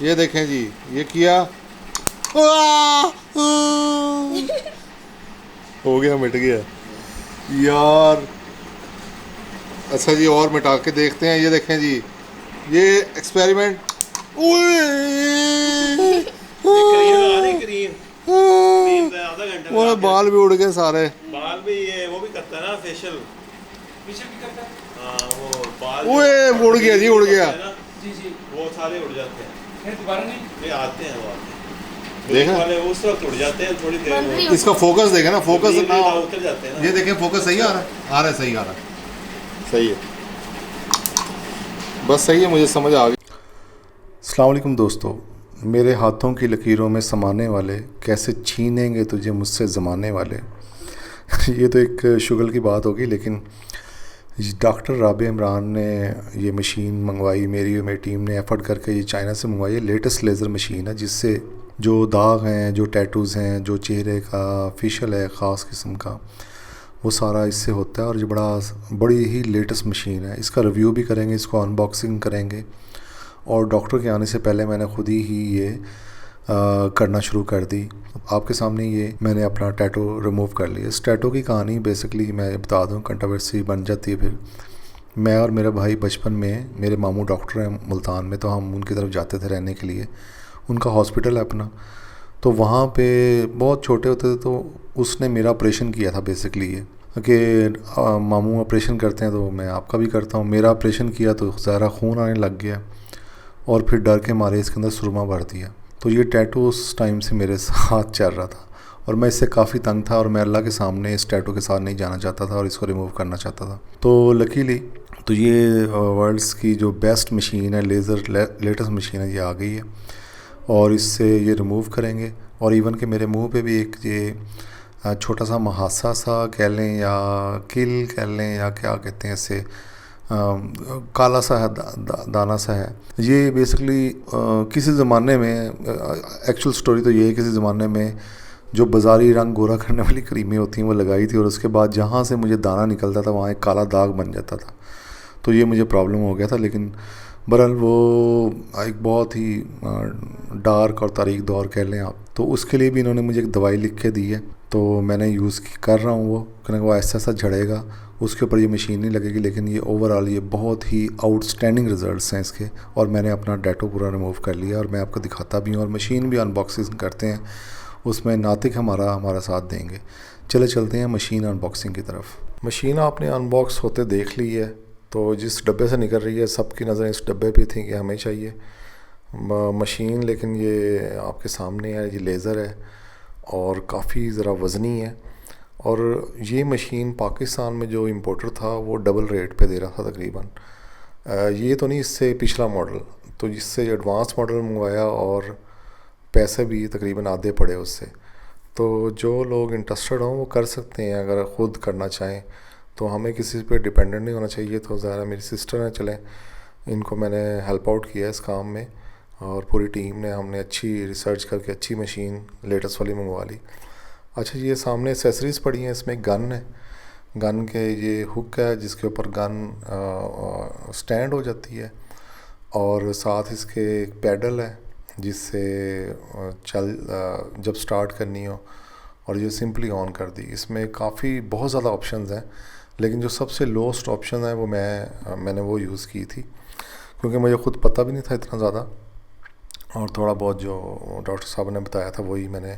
ये देखें जी, ये किया हो गया, मिट गया यार। अच्छा जी, और मिटा के देखते हैं। ये देखें जी, ये एक्सपेरिमेंट। वो बाल भी उड़ गए सारे। बाल भी ये वो भी करता है ना, फेशियल भी करता है। हाँ, वो बाल उड़ गया जी, उड़ गया जी जी, वो सारे उड़ जाते हैं। दोबारा नहीं आते हैं, वो आते हैं देखा वाले उस वक्त उड़ जाते हैं, थोड़ी देर में। इसका फोकस देखे ना, फोकस ना उतर जाते हैं ना। ये देखें, फोकस सही आ रहा है, सही आ रहा है, सही है, बस सही है, मुझे समझ आ गई। अस्सलाम वालेकुम दोस्तों, मेरे हाथों की लकीरों में समाने वाले, कैसे छीनेंगे तुझे मुझसे ज़माने वाले। ये तो एक शुगल की बात होगी, लेकिन डॉक्टर राबे इमरान ने ये मशीन मंगवाई, मेरी और मेरी टीम ने एफ़र्ट करके ये चाइना से मंगवाई है। लेटेस्ट लेज़र मशीन है, जिससे जो दाग हैं, जो टैटूज़ हैं, जो चेहरे का फेशियल है ख़ास किस्म का, वो सारा इससे होता है। और ये बड़ी ही लेटेस्ट मशीन है। इसका रिव्यू भी करेंगे, इसको अनबॉक्सिंग करेंगे। और डॉक्टर के आने से पहले मैंने ख़ुद ही ये करना शुरू कर दी। आपके सामने ये मैंने अपना टैटू रिमूव कर लिया। इस टैटू की कहानी बेसिकली मैं बता दूं, कंट्रोवर्सी बन जाती है फिर। मैं और मेरा भाई बचपन में, मेरे मामू डॉक्टर हैं मुल्तान में, तो हम उनकी तरफ जाते थे रहने के लिए। उनका हॉस्पिटल है अपना, तो वहाँ पे बहुत छोटे होते थे, तो उसने मेरा ऑपरेशन किया था बेसिकली। ये कि मामू ऑपरेशन करते हैं तो मैं आपका भी करता हूँ। मेरा ऑपरेशन किया तो ज़्यादा खून आने लग गया, और फिर डर के मारे इसके अंदर सुरमा भर दिया। तो ये टैटू उस टाइम से मेरे साथ चल रहा था, और मैं इससे काफ़ी तंग था, और मैं अल्लाह के सामने इस टैटू के साथ नहीं जाना चाहता था, और इसको रिमूव करना चाहता था। तो लकीली तो ये वर्ल्ड्स की जो बेस्ट मशीन है, लेज़र लेटेस्ट मशीन है, ये आ गई है, और इससे ये रिमूव करेंगे। और इवन कि मेरे मुंह पे भी एक ये छोटा सा महासा सा कह लें, या किल कह लें, या क्या कहते हैं इसे, काला सा है, दाना सा है। ये बेसिकली किसी ज़माने में, एक्चुअल स्टोरी तो ये है, किसी ज़माने में जो बाज़ारी रंग गोरा करने वाली क्रीमें होती हैं वो लगाई थी, और उसके बाद जहाँ से मुझे दाना निकलता था वहाँ एक काला दाग बन जाता था। तो ये मुझे प्रॉब्लम हो गया था। लेकिन बहरहाल वो एक बहुत ही डार्क और तारीख दौर कह लें आप, तो उसके लिए भी इन्होंने मुझे एक दवाई लिख के दी है, तो मैंने यूज़ कर रहा हूँ। वो क्योंकि वो ऐसा झड़ेगा, उसके ऊपर ये मशीन नहीं लगेगी, लेकिन ये ओवरऑल ये बहुत ही आउटस्टैंडिंग रिज़ल्ट्स हैं इसके। और मैंने अपना टैटू पूरा रिमूव कर लिया, और मैं आपको दिखाता भी हूँ, और मशीन भी अनबॉक्सिंग करते हैं, उसमें नातिक हमारा साथ देंगे। चले चलते हैं मशीन अनबॉक्सिंग की तरफ। मशीन आपने अनबॉक्स होते देख ली है, तो जिस डब्बे से निकल रही है सबकी नज़रें इस डब्बे पे थी कि हमें चाहिए मशीन, लेकिन ये आपके सामने है, ये लेज़र है, और काफ़ी ज़रा वज़नी है। और ये मशीन पाकिस्तान में जो इम्पोर्टर था वो डबल रेट पे दे रहा था तकरीबन। ये तो नहीं, इससे पिछला मॉडल, तो जिससे एडवांस मॉडल मंगवाया, और पैसे भी तकरीबन आधे पड़े उससे। तो जो लोग इंटरेस्टेड हों वो कर सकते हैं, अगर ख़ुद करना चाहें तो। हमें किसी पे डिपेंडेंट नहीं होना चाहिए। तो ज़रा मेरी सिस्टर हैं, चलें इनको मैंने हेल्प आउट किया इस काम में, और पूरी टीम ने, हमने अच्छी रिसर्च करके अच्छी मशीन लेटेस्ट वाली मंगवा ली। अच्छा, ये सामने एसेसरीज़ पड़ी हैं, इसमें गन है, गन के ये हुक है जिसके ऊपर गन स्टैंड हो जाती है, और साथ इसके एक पैडल है जिससे जब स्टार्ट करनी हो, और ये सिंपली ऑन कर दी। इसमें काफ़ी बहुत ज़्यादा ऑप्शंस हैं, लेकिन जो सबसे लोएस्ट ऑप्शन है वो मैंने वो यूज़ की थी, क्योंकि मुझे ख़ुद पता भी नहीं था इतना ज़्यादा, और थोड़ा बहुत जो डॉक्टर साहब ने बताया था वही मैंने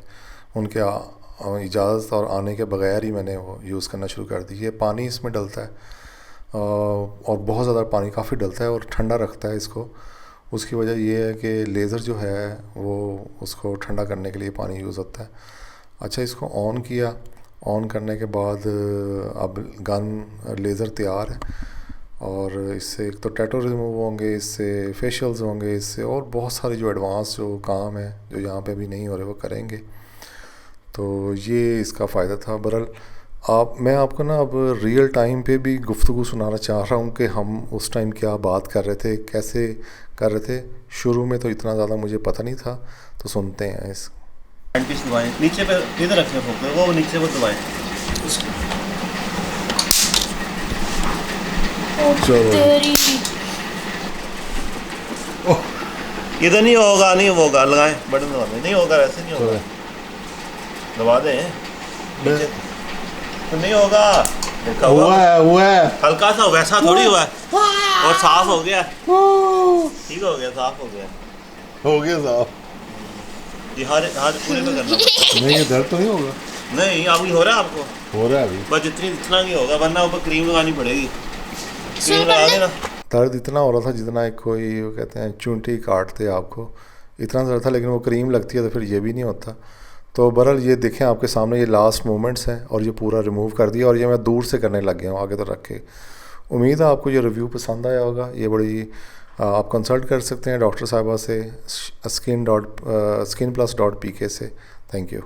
उनके इजाज़त और आने के बगैर ही मैंने वो यूज़ करना शुरू कर दी। ये पानी इसमें डलता है, और बहुत ज़्यादा पानी काफ़ी डलता है, और ठंडा रखता है इसको। उसकी वजह ये है कि लेज़र जो है वो उसको ठंडा करने के लिए पानी यूज़ होता है। अच्छा, इसको ऑन किया, ऑन करने के बाद अब गन लेज़र तैयार है, और इससे एक तो टैटू रिमूव होंगे, इससे फेशियल्स होंगे, इससे और बहुत सारे जो एडवांस जो काम है जो यहाँ पे अभी नहीं हो रहे वो करेंगे। तो ये इसका फ़ायदा था। बहरहाल मैं आपको ना अब रियल टाइम पे भी गुफ्तगू सुनाना चाह रहा हूँ कि हम उस टाइम क्या बात कर रहे थे, कैसे कर रहे थे। शुरू में तो इतना ज़्यादा मुझे पता नहीं था, तो सुनते हैं इस नीचे पे इधर रखने वो नीचे वो दबाएं। इधर नहीं होगा, नहीं होगा, लगाएं बटन दबा दें, नहीं होगा, वैसे नहीं होगा, दबा दें नीचे तो नहीं होगा, देखा हुआ है हल्का सा, वैसा थोड़ी हुआ है, और साफ हो गया, ठीक हो गया, साफ हो गया, साहब। ये हर पूरे में करना पड़ता नहीं, ये दर्द तो नहीं होगा? है। नहीं अभी हो रहा है आपको, हो रहा है अभी। बस इतना नहीं होगा, वरना ऊपर क्रीम लगानी पड़ेगी, क्रीम लगा देना। दर्द इतना हो रहा था जितना एक कोई वो कहते हैं चूंटी काटते आपको, इतना दर्द था, लेकिन वो क्रीम लगती है तो फिर ये भी नहीं होता। तो बहरहाल ये देखें आपके सामने ये लास्ट मोमेंट्स हैं और ये पूरा रिमूव कर दिया, और ये मैं दूर से करने लग गया हूँ आगे तो रख के। उम्मीद है आपको ये रिव्यू पसंद आया होगा। ये बड़ी आप कंसल्ट कर सकते हैं डॉक्टर साहिबा से, skin+pk से। Thank you.